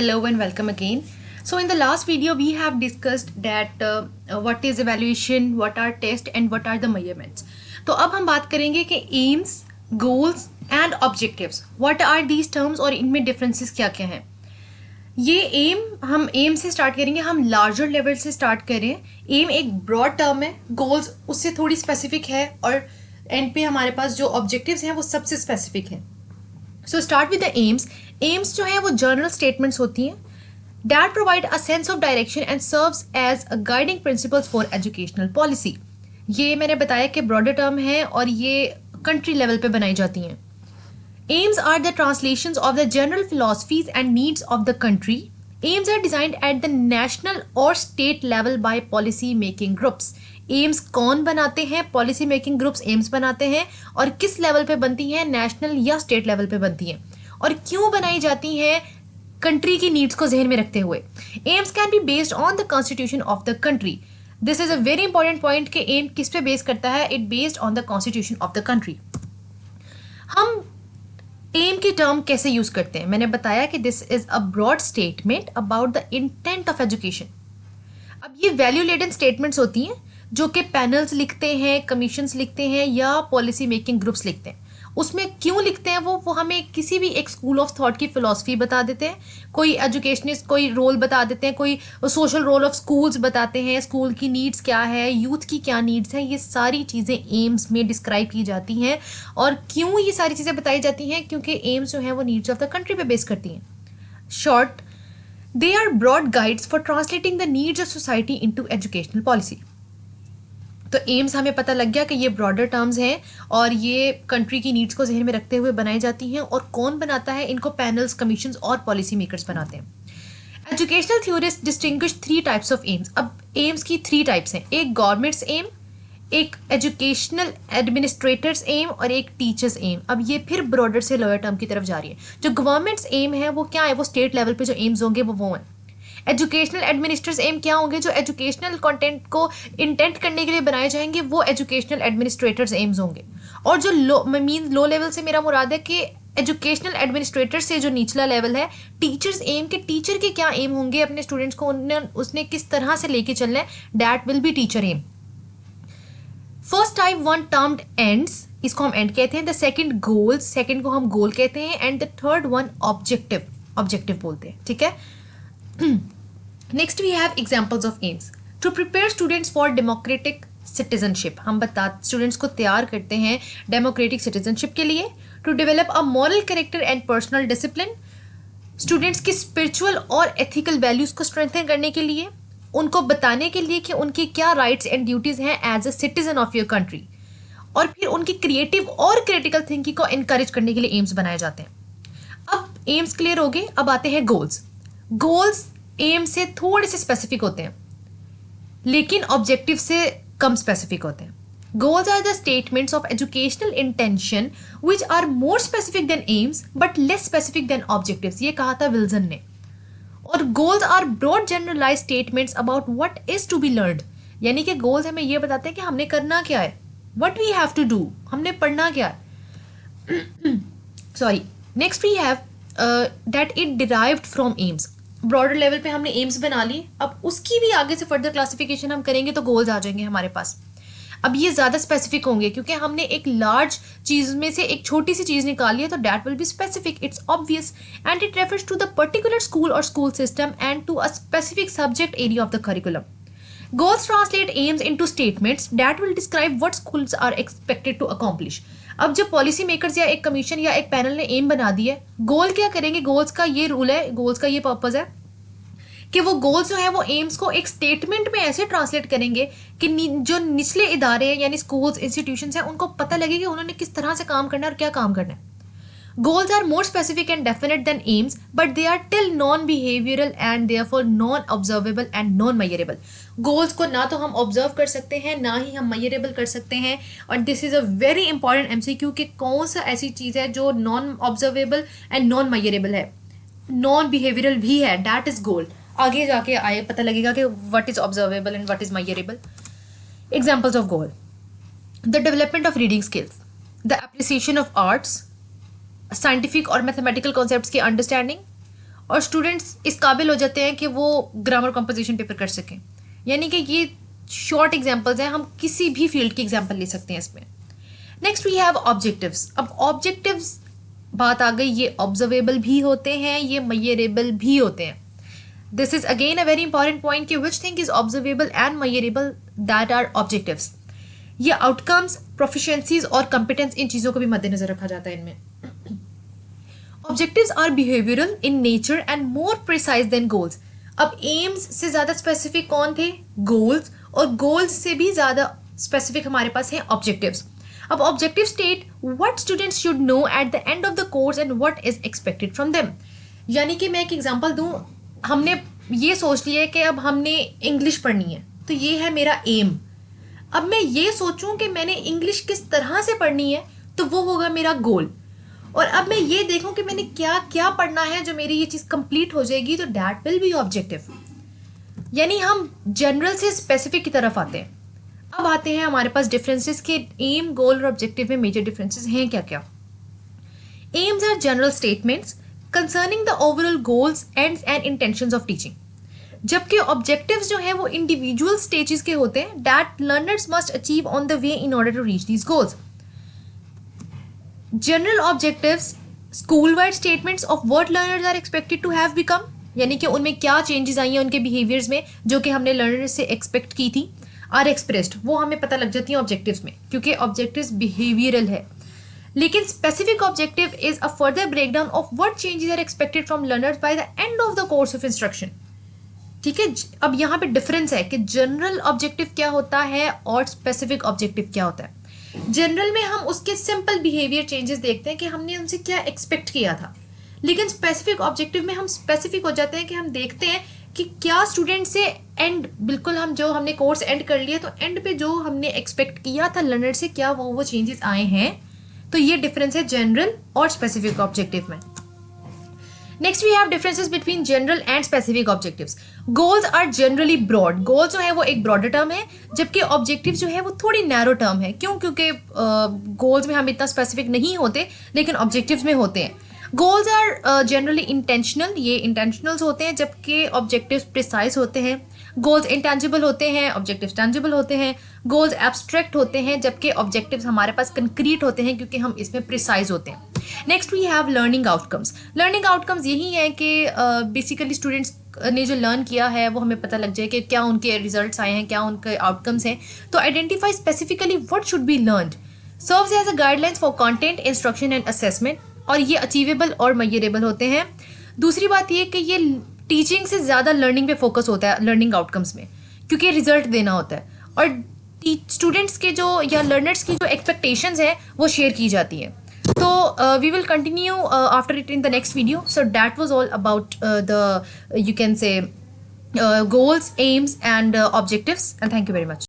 Hello and welcome again. So in the last video we have discussed that what is evaluation, what are tests and what are the measurements. तो अब हम बात करेंगे कि aims, goals and objectives. What are these terms और इनमें differences क्या क्या हैं. ये हम एम से स्टार्ट करेंगे. हम लार्जर लेवल से स्टार्ट करें. एम एक ब्रॉड टर्म है, गोल्स उससे थोड़ी स्पेसिफिक है और एंड पे हमारे पास जो ऑब्जेक्टिव्स हैं वो सबसे स्पेसिफिक हैं. So start with the aims. Aims जो है वो जनरल स्टेटमेंट्स होती हैं that provide a sense of direction and serves as a guiding principles for educational policy. ये मैंने बताया कि ब्रॉडर टर्म है और ये कंट्री लेवल पे बनाई जाती हैं. Aims are the translations of the general philosophies and needs of the country. Aims are designed at the national or state level by policy making groups. Aims कौन बनाते हैं? Policy making groups aims बनाते हैं और किस level पे बनती हैं? नेशनल या स्टेट लेवल पे बनती हैं. और क्यों बनाई जाती हैं? कंट्री की नीड्स को जहन में रखते हुए. Aims can be based on the constitution of the country. This is a very important point कि एम किस पे बेस करता है? It based on the constitution of the country. हम एम की टर्म कैसे यूज करते हैं? मैंने बताया कि this is a broad statement about the intent of education. अब ये वैल्यू लेडन स्टेटमेंट्स होती हैं जो कि पैनल्स लिखते हैं, कमीशंस लिखते हैं या पॉलिसी मेकिंग ग्रुप्स लिखते हैं. उसमें क्यों लिखते हैं वो हमें किसी भी एक स्कूल ऑफ थॉट की फिलॉसफी बता देते हैं, कोई एजुकेशनिस्ट कोई रोल बता देते हैं, कोई सोशल रोल ऑफ स्कूल्स बताते हैं, स्कूल की नीड्स क्या है, यूथ की क्या नीड्स हैं. ये सारी चीज़ें एम्स में डिस्क्राइब की जाती हैं. और क्यों ये सारी चीज़ें बताई जाती हैं? क्योंकि एम्स जो हैं वो नीड्स ऑफ द कंट्री पे बेस करती हैं. Short, they are broad guides for translating the needs of society into educational policy. तो एम्स हमें पता लग गया कि ये ब्रॉडर टर्म्स हैं और ये कंट्री की नीड्स को जहन में रखते हुए बनाई जाती हैं. और कौन बनाता है इनको? पैनल्स, कमीशंस और पॉलिसी मेकर्स बनाते हैं. Educational theorist distinguish 3 types of AIIMS. अब एम्स की 3 टाइप्स हैं. एक गवर्नमेंट्स एम, एक एजुकेशनल एडमिनिस्ट्रेटर्स एम और एक टीचर्स एम. अब ये फिर ब्रॉडर से लोअर टर्म की तरफ जा रही है. जो गवर्नमेंट्स एम है वो क्या है? वो स्टेट लेवल पे जो एम्स होंगे वो हैं. एजुकेशनल एडमिनिस्ट्रेटर्स एम क्या होंगे? जो एजुकेशनल कंटेंट को इंटेंट करने के लिए बनाए जाएंगे वो एजुकेशनल एडमिनिस्ट्रेटर्स एम्स होंगे. और जो लो लेवल से मेरा मुराद है कि एजुकेशनल एडमिनिस्ट्रेटर से जो निचला लेवल है, टीचर्स एम के टीचर के क्या एम होंगे अपने स्टूडेंट्स को उसने किस तरह से लेके चलना है, that will be teacher aim. First type one termed ends, इसको हम एंड कहते हैं. द सेकंड गोल्स, सेकंड को हम गोल कहते हैं. And the third one objective, objective बोलते हैं. ठीक है. Next we have examples of aims. To prepare students for democratic citizenship. हम स्टूडेंट्स को तैयार करते हैं डेमोक्रेटिक सिटीजनशिप के लिए. To develop a moral character and personal discipline. Students की स्पिरिचुअल और एथिकल वैल्यूज को स्ट्रेंथन करने के लिए, उनको बताने के लिए कि उनकी क्या राइट्स एंड ड्यूटीज हैं as a citizen of your country. और फिर उनकी क्रिएटिव और क्रिटिकल थिंकिंग को इनकरेज करने के लिए एम्स बनाए जाते हैं. अब एम्स क्लियर हो गए. अब आते हैं गोल्स. गोल्स एम से थोड़े से स्पेसिफिक होते हैं लेकिन ऑब्जेक्टिव से कम स्पेसिफिक होते हैं. Goals are the statements of educational intention which are more specific than aims but less specific than objectives. ये कहा था विल्सन ने. और goals are broad generalize statements about what is to be learned. यानी कि goals हमें ये बताते हैं कि हमने करना क्या है, what we have to do, हमने पढ़ना क्या है. Sorry. Next we have that it derived from aims. Broader level पे हमने एम्स बना ली. अब उसकी भी आगे से फर्दर क्लासिफिकेशन हम करेंगे तो गोल्स आ जाएंगे हमारे पास. अब ये ज़्यादा स्पेसिफिक होंगे क्योंकि हमने एक लार्ज चीज़ में से एक छोटी सी चीज़ निकाली है तो that will be specific. It's obvious and it refers to the particular school और school system and to a specific subject area of the curriculum. Goals translate aims into statements that will describe what schools are expected to accomplish. अब जब policy makers या एक commission या एक panel ने M बना दी है, गोल क्या करेंगे? गोल्स का ये रूल है, गोल्स का ये पर्पस है कि वो गोल्स जो है वो एम्स को एक स्टेटमेंट में ऐसे ट्रांसलेट करेंगे कि जो निचले इदारे हैं यानी स्कूल्स, इंस्टीट्यूशंस हैं, उनको पता लगे कि उन्होंने किस तरह से काम करना है और क्या काम करना है. Goals are more specific and definite than aims, but they are still non-behavioral and therefore non-observable and non-measurable. Goals को ना तो हम observe कर सकते हैं ना ही हम measurable कर सकते हैं. और this is a very important MCQ कि कौन सा ऐसी चीज़ है जो non-observable and non-measurable है, non-behavioral भी है, that is goal. आगे जाके आए पता लगेगा कि what is observable and what is measurable. Examples of goal: the development of reading skills, the appreciation of arts, scientific और मैथमेटिकल कॉन्सेप्ट्स की अंडरस्टैंडिंग और स्टूडेंट्स इस काबिल हो जाते हैं कि वो ग्रामर कंपोजिशन पेपर कर सकें। यानी कि ये शॉर्ट एग्जांपल्स हैं, हम किसी भी फील्ड की एग्जांपल ले सकते हैं इसमें। Next we have objectives. अब ऑब्जेक्टिव्स बात आ गई, ये ऑब्जर्वेबल भी होते हैं, ये मेजरेबल भी होते हैं। This is again a very important point कि which thing is observable and measurable, that are objectives. ये आउटकम्स, प्रोफिशिएंसीज और कंपिटेंस, इन चीज़ों को भी मद्देनजर रखा जाता है इनमें। Objectives are behavioural in nature and more precise than goals. अब एम्स से ज़्यादा स्पेसिफिक कौन थे? गोल्स। और गोल्स से भी ज़्यादा स्पेसिफिक हमारे पास हैं ऑब्जेक्टिव्स। अब objective state what students should know at the end of the course and what is expected from them. यानी कि मैं एक एग्जांपल दूं, हमने ये सोच लिया है कि अब हमने इंग्लिश पढ़नी है, तो ये है मेरा एम। अब मैं ये सोचूं कि मैंने इंग्लिश किस तरह से पढ़नी है, तो वो होगा मेरा गोल। और अब मैं ये देखूं कि मैंने क्या क्या पढ़ना है, जो मेरी ये चीज़ कंप्लीट हो जाएगी, तो दैट विल बी ऑब्जेक्टिव। यानी हम जनरल से स्पेसिफिक की तरफ आते हैं। अब आते हैं हमारे पास डिफरेंसेस के एम, गोल और ऑब्जेक्टिव में मेजर डिफरेंसेस हैं क्या क्या। Aims are general statements concerning the overall goals, ends and intentions of teaching. जबकि ऑब्जेक्टिव्स जो है वो इंडिविजुअल स्टेजेस के होते हैं, that learners must achieve on the way in order to reach these goals. General objectives school wide statements of what learners are expected to have become, यानी कि उनमें क्या चेंजेस आई हैं उनके बिहेवियर्स में जो कि हमने लर्नर्स से एक्सपेक्ट की थी, आर एक्सप्रेस्ड, वो हमें पता लग जाती है ऑब्जेक्टिव्स में, क्योंकि ऑब्जेक्टिव्स बिहेवियरल है। लेकिन specific objective is a further breakdown of what changes are expected from learners by the end of the course of instruction. ठीक है, अब यहाँ पे डिफरेंस है कि जनरल ऑब्जेक्टिव क्या होता है और स्पेसिफिक ऑब्जेक्टिव क्या होता है। जनरल में हम उसके सिंपल बिहेवियर चेंजेस देखते हैं कि हमने उनसे क्या एक्सपेक्ट किया था, लेकिन स्पेसिफिक ऑब्जेक्टिव में हम स्पेसिफिक हो जाते हैं कि हम देखते हैं कि क्या स्टूडेंट से एंड, बिल्कुल हम जो हमने कोर्स एंड कर लिया, तो एंड पे जो हमने एक्सपेक्ट किया था लर्नर से, क्या वो चेंजेस आए हैं। तो ये डिफरेंस है जनरल और स्पेसिफिक ऑब्जेक्टिव में। Next we have differences between general and specific objectives. Goals are generally broad. Goal जो है वो एक ब्रॉडर टर्म है, जबकि ऑब्जेक्टिव जो है वो थोड़ी नैरो टर्म है। क्यों? क्योंकि गोल्स में हम इतना स्पेसिफिक नहीं होते, लेकिन ऑब्जेक्टिव्स में होते हैं। गोल्स आर जनरली इंटेंशनल, ये इंटेंशनल्स होते हैं, जबकि ऑब्जेक्टिव्स प्रिसाइज होते हैं। गोल्स इंटेंजिबल होते हैं, ऑब्जेक्टिव्स टेंजिबल होते हैं। गोल्स एब्स्ट्रैक्ट होते हैं, जबकि ऑब्जेक्टिव्स हमारे पास कंक्रीट होते हैं, क्योंकि हम इसमें प्रिसाइज होते हैं। Next we have learning outcomes. Learning outcomes यही है कि बेसिकली स्टूडेंट्स ने जो लर्न किया है वो हमें पता लग जाए कि क्या उनके रिजल्ट्स आए हैं, क्या उनके आउटकम्स हैं। तो identify specifically what should be learned, serves as a guidelines for content, instruction and assessment, और ये अचीवेबल और मेजरेबल होते हैं। दूसरी बात ये कि ये टीचिंग से ज़्यादा लर्निंग पे फोकस होता है लर्निंग आउटकम्स में, क्योंकि रिजल्ट देना होता है, और स्टूडेंट्स के जो या लर्नर्स की जो एक्सपेक्टेशंस हैं वो शेयर की जाती है। So we will continue after it in the next video. So that was all about the, you can say, goals, aims and objectives, and thank you very much.